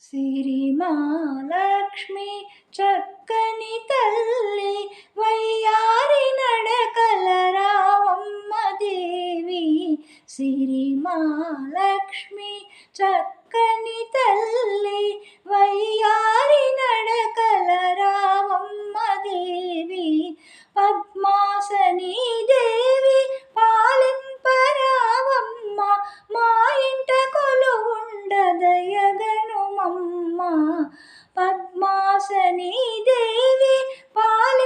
సిరిమాలక్ష్మి చక్కని తల్లి వయ్యారి నడకల రావమ్మ దేవి. సిరిమాలక్ష్మి చక్కని తల్లి వయ్యారి నడకల రావమ్మ దేవి. పద్మాసని దేవి పాలింపరావమ్మ మా ఇంట కొలువుండదయగనుమమ్మ. పద్మాసని దేవి పాలింపరావమ్మ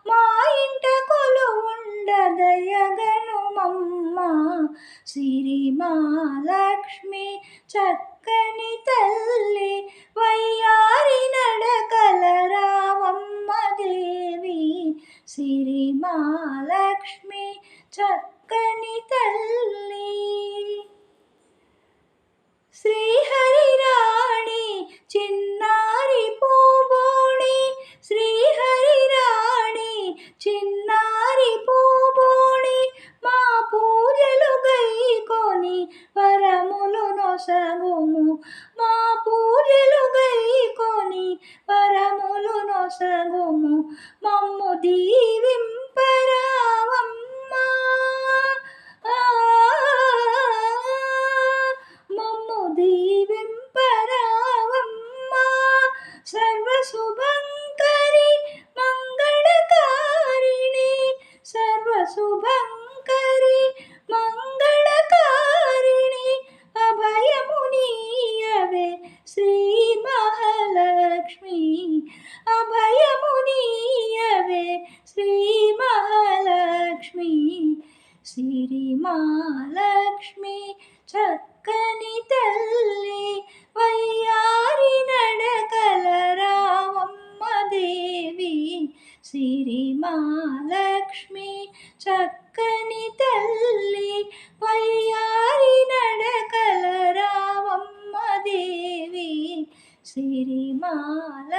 మా ఇంట కొలువుండదయగనుమమ్మ. సిరిమాలక్ష్మి చక్కని తల్లి వయ్యారి నడకల రావమ్మ దేవి. సిరిమాలక్ష్మి చక్కని తల్లి. శ్రీహరి రాణి చిన్నారి పూబోణి, శ్రీహరి రాణి చిన్నారి పూబోణి మా పూజలు గైకొని వరములు నొసగుము. మా పూజలు గైకొని వరములు నొసగుము. మమ్ము దీవింపరావమ్మా, మమ్ము దీవింపరావమ్మా. సర్వశుభంకరి మంగళకారిణి, సర్వశుభంకరి మంగళకారిణి అభయమునీయవే శ్రీ మహాలక్ష్మి. అభయమునీయవే శ్రీ మహాలక్ష్మి. సిరిమాలక్ష్మి చక్కని తల్లి వయ్యారి నడకల రావమ్మ దేవి. సిరిమాలక్ష్మి చక్కని తల్లి వయ్యారి నడకల రావమ్మ దేవి. సిరిమాల